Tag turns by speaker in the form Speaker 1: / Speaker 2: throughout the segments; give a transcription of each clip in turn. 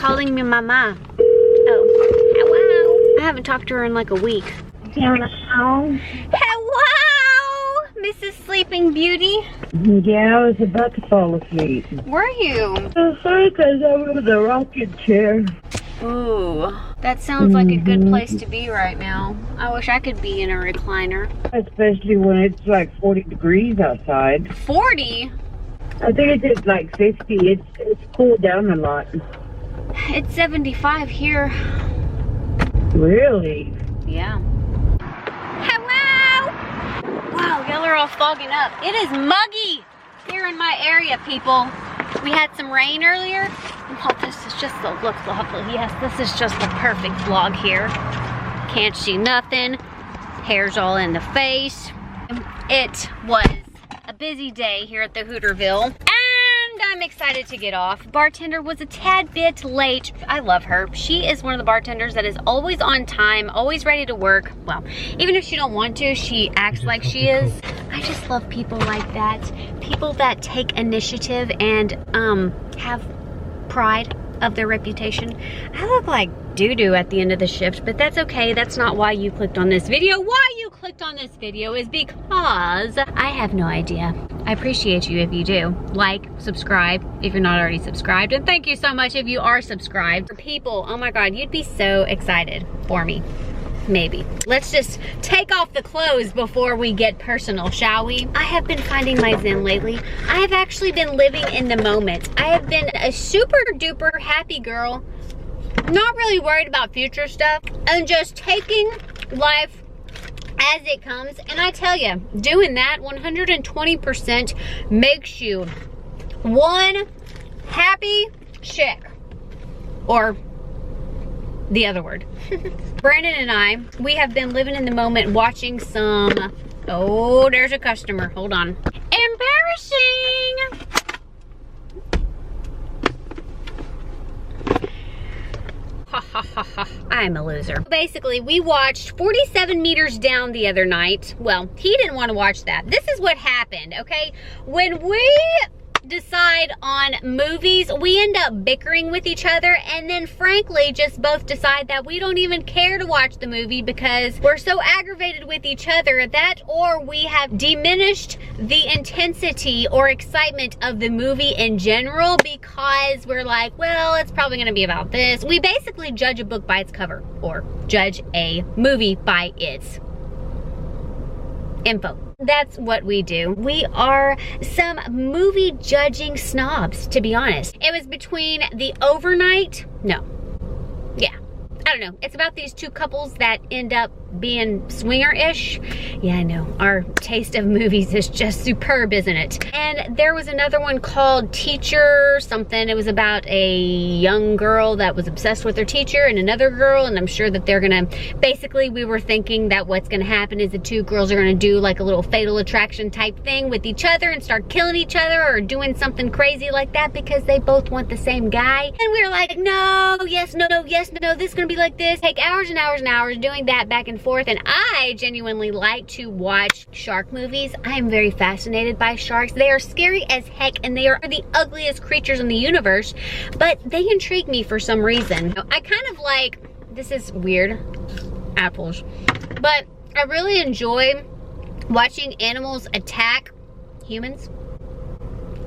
Speaker 1: calling me mama. Oh, hello. I haven't talked to her in like a week.
Speaker 2: Hello.
Speaker 1: Hello, Mrs. Sleeping Beauty.
Speaker 2: Yeah, I was about to fall asleep.
Speaker 1: Were you?
Speaker 2: Because I'm in the rocking chair.
Speaker 1: Ooh, that sounds like a good place to be right now. I wish I could be in a recliner.
Speaker 2: Especially when it's like 40 degrees outside.
Speaker 1: 40?
Speaker 2: I think it's like 50. It's cooled down a lot.
Speaker 1: It's 75 here.
Speaker 2: Really?
Speaker 1: Yeah. Hello! Wow, y'all are all fogging up. It is muggy here in my area, people. We had some rain earlier. Oh, this is just so look lovely. Yes, this is just the perfect vlog here. Can't see nothing. Hair's all in the face. It was a busy day here at the Hooterville. And I'm excited to get off. Bartender was a tad bit late. I love her. She is one of the bartenders that is always on time, always ready to work. Well, even if she don't want to, she acts like she is. I just love people like that. People that take initiative and have pride of their reputation. I look like doo-doo at the end of the shift, but that's okay. That's not why you clicked on this video. Why you clicked on this video is because I have no idea. I appreciate you if you do. Like, subscribe if you're not already subscribed, and thank you so much if you are subscribed. For people, oh my God, you'd be so excited for me. Maybe. Let's just take off the clothes before we get personal, shall we? I have been finding my zen lately. I have actually been living in the moment. I have been a super duper happy girl, not really worried about future stuff, and just taking life as it comes. And I tell you, doing that 120% makes you one happy chick, or the other word. Brandon and I, we have been living in the moment watching some, oh, there's a customer, hold on. Embarrassing! Ha ha ha ha, I'm a loser. Basically, we watched 47 Meters Down the other night. Well, he didn't want to watch that. This is what happened, okay? When we decide on movies, we end up bickering with each other, and then frankly just both decide that we don't even care to watch the movie because we're so aggravated with each other that, or we have diminished the intensity or excitement of the movie in general because we're like, well, it's probably gonna be about this. We basically judge a book by its cover, or judge a movie by its info. That's what we do. We are some movie judging snobs, to be honest. It was between The Overnight, I don't know. It's about these two couples that end up being swinger-ish. Yeah, I know. Our taste of movies is just superb, isn't it? And there was another one called Teacher something. It was about a young girl that was obsessed with her teacher and another girl, and I'm sure that they're gonna, basically we were thinking that what's gonna happen is the two girls are gonna do like a little Fatal Attraction type thing with each other and start killing each other or doing something crazy like that because they both want the same guy. And we were like, no, yes, no, no, yes, no, no, this is gonna be like this. Take hours and hours and hours doing that back and forth. And I genuinely like to watch shark movies. I am very fascinated by sharks. They are scary as heck and they are the ugliest creatures in the universe, but they intrigue me for some reason. I kind of like, this is weird, apples, but I really enjoy watching animals attack humans.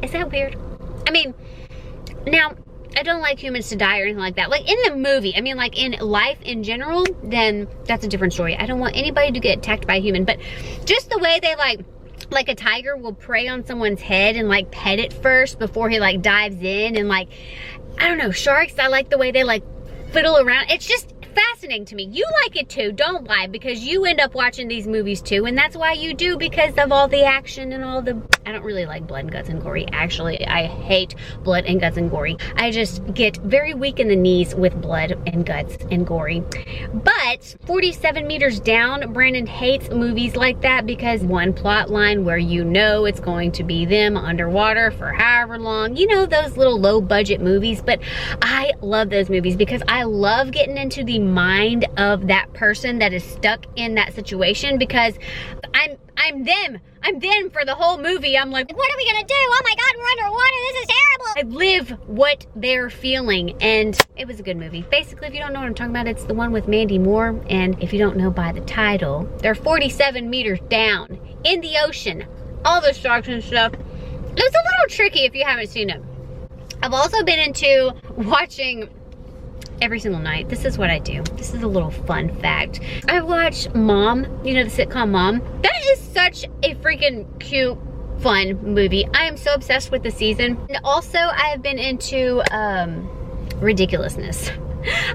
Speaker 1: Is that weird? I mean, now, I don't like humans to die or anything like that. Like in the movie, I mean like in life in general, then that's a different story. I don't want anybody to get attacked by a human, but just the way they like a tiger will prey on someone's head and like pet it first before he like dives in, and like, I don't know, sharks, I like the way they like fiddle around. It's just fascinating to me. You like it too, don't lie, because you end up watching these movies too, and that's why you do, because of all the action and all the, I don't really like blood and guts and gory. Actually, I hate blood and guts and gory. I just get very weak in the knees with blood and guts and gory. But 47 Meters Down, Brandon hates movies like that because one plot line where you know it's going to be them underwater for however long, you know, those little low budget movies. But I love those movies because I love getting into the mind of that person that is stuck in that situation, because I'm them. I'm them for the whole movie. I'm like, what are we gonna do? Oh my God, we're underwater. This is terrible. I live what they're feeling, and it was a good movie. Basically, if you don't know what I'm talking about, it's the one with Mandy Moore, and if you don't know by the title, they're 47 meters down in the ocean. All the sharks and stuff. It was a little tricky if you haven't seen it. I've also been into watching every single night. This is what I do. This is a little fun fact. I watch Mom, you know, the sitcom Mom. That is such a freaking cute, fun movie. I am so obsessed with the season. And also, I have been into Ridiculousness.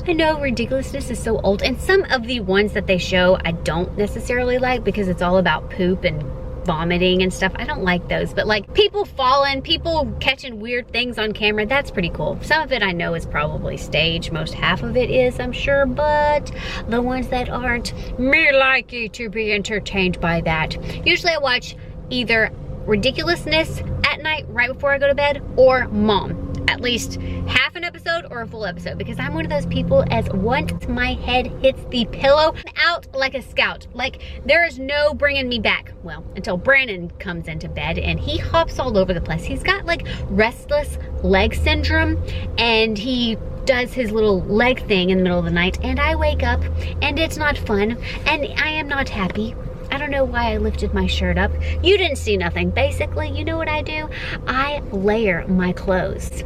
Speaker 1: I know Ridiculousness is so old, and some of the ones that they show I don't necessarily like, because it's all about poop and vomiting and stuff. I don't like those, but like people falling, people catching weird things on camera, that's pretty cool. Some of it I know is probably staged. Most half of it is, I'm sure, but the ones that aren't, me likey to be entertained by that. Usually I watch either Ridiculousness at night right before I go to bed, or Mom. At least half an episode or a full episode, because I'm one of those people, as once my head hits the pillow, I'm out like a scout. Like, there is no bringing me back. Well, until Brandon comes into bed, and he hops all over the place. He's got like restless leg syndrome, and he does his little leg thing in the middle of the night, and I wake up and it's not fun, and I am not happy. I don't know why I lifted my shirt up. You didn't see nothing. Basically, you know what I do? I layer my clothes.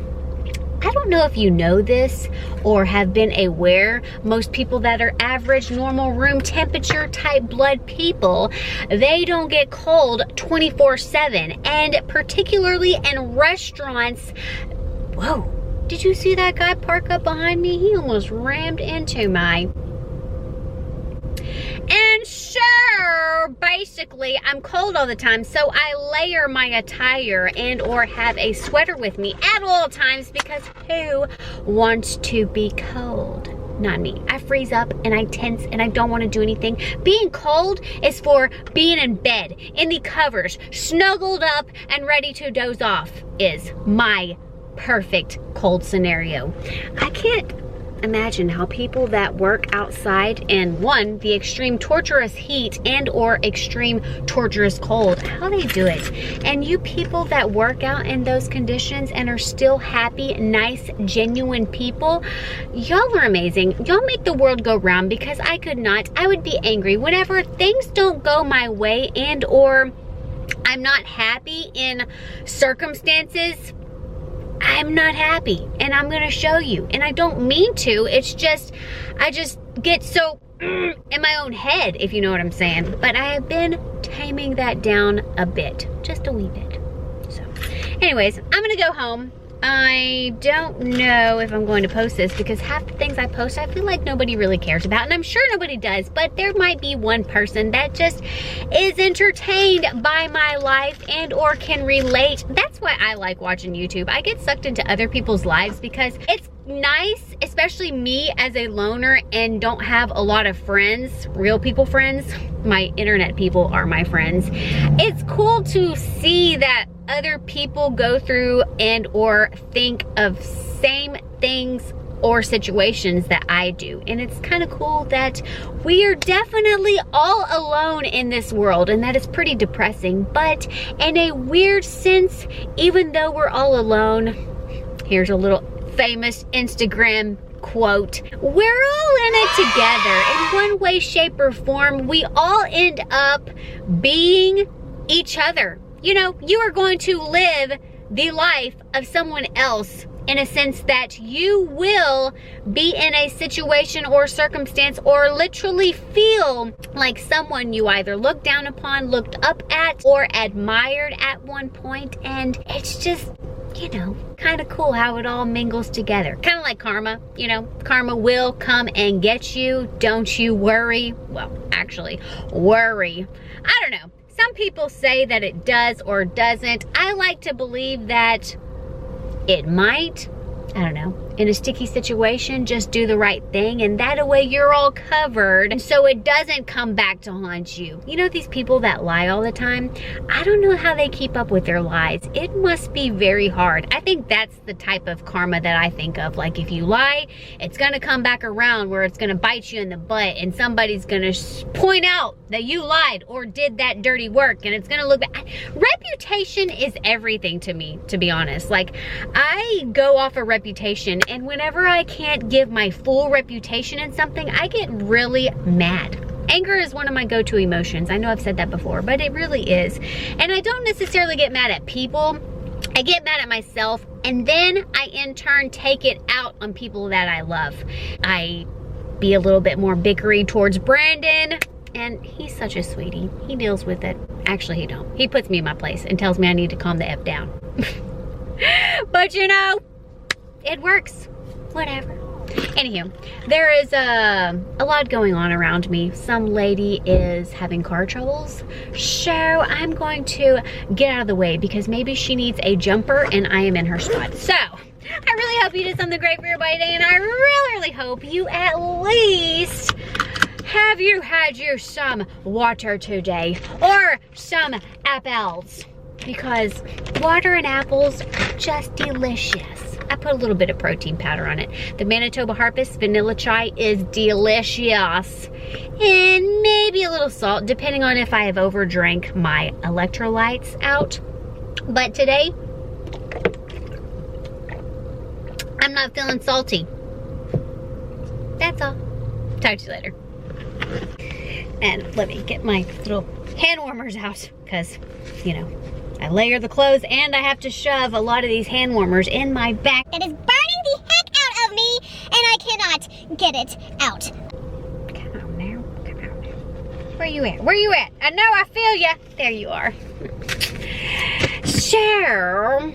Speaker 1: I don't know if you know this or have been aware, most people that are average, normal room temperature type blood people, they don't get cold 24/7. And particularly in restaurants, whoa, did you see that guy park up behind me? He almost rammed into my... And so, basically, I'm cold all the time, so I layer my attire and or have a sweater with me at all times, because who wants to be cold? Not me. I freeze up and I tense and I don't want to do anything. Being cold is for being in bed, in the covers, snuggled up and ready to doze off is my perfect cold scenario. I can't imagine how people that work outside in, one, the extreme torturous heat and or extreme torturous cold, how they do it. And you people that work out in those conditions and are still happy, nice, genuine people, y'all are amazing. Y'all make the world go round, because I could not. I would be angry whenever things don't go my way and or I'm not happy in circumstances. I'm not happy, and I'm gonna show you. And I don't mean to, it's just, I just get so in my own head, if you know what I'm saying. But I have been taming that down a bit, just a wee bit. So, anyways, I'm gonna go home. I don't know if I'm going to post this, because half the things I post I feel like nobody really cares about, and I'm sure nobody does, but there might be one person that just is entertained by my life and or can relate. That's why I like watching YouTube. I get sucked into other people's lives because it's nice, especially me as a loner and don't have a lot of friends, real people friends. My internet people are my friends. It's cool to see that other people go through and or think of same things or situations that I do. And it's kind of cool that we are definitely all alone in this world, and that is pretty depressing. But in a weird sense, even though we're all alone, here's a little famous Instagram quote, we're all in it together in one way, shape, or form. We all end up being each other. You know, you are going to live the life of someone else, in a sense that you will be in a situation or circumstance or literally feel like someone you either looked down upon, looked up at, or admired at one point. And it's just, you know, kind of cool how it all mingles together. Kind of like karma, you know, karma will come and get you. Don't you worry. Well, actually, worry. I don't know. Some people say that it does or doesn't. I like to believe that it might. I don't know. in a sticky situation, just do the right thing, and that way you're all covered, and so it doesn't come back to haunt you. You know, these people that lie all the time, I don't know how they keep up with their lies. It must be very hard. I think that's the type of karma that I think of. Like, if you lie, it's gonna come back around where it's gonna bite you in the butt, and somebody's gonna point out that you lied or did that dirty work, and it's gonna look bad. Reputation is everything to me, to be honest. Like, I go off a reputation, and whenever I can't give my full reputation in something, I get really mad. Anger is one of my go-to emotions. I know I've said that before, but it really is. And I don't necessarily get mad at people. I get mad at myself, and then I in turn take it out on people that I love. I be a little bit more bickery towards Brandon, and he's such a sweetie. He deals with it. Actually, he don't. He puts me in my place and tells me I need to calm the F down. But you know, it works. Whatever. Anywho, there is a lot going on around me. Some lady is having car troubles, so I'm going to get out of the way because maybe she needs a jumper and I am in her spot. So, I really hope you did something great for your body today, and I really hope you at least have you had you some water today or some apples, because water and apples are just delicious. I put a little bit of protein powder on it. The Manitoba Harvest Vanilla Chai is delicious. And maybe a little salt, depending on if I have overdrank my electrolytes out. But today, I'm not feeling salty. That's all. Talk to you later. And let me get my little hand warmers out, because, you know, I layer the clothes and I have to shove a lot of these hand warmers in my back.
Speaker 3: It is burning the heck out of me, and I cannot get it out.
Speaker 1: Come on now, come on now. Where you at? Where you at? I know I feel ya. There you are. So,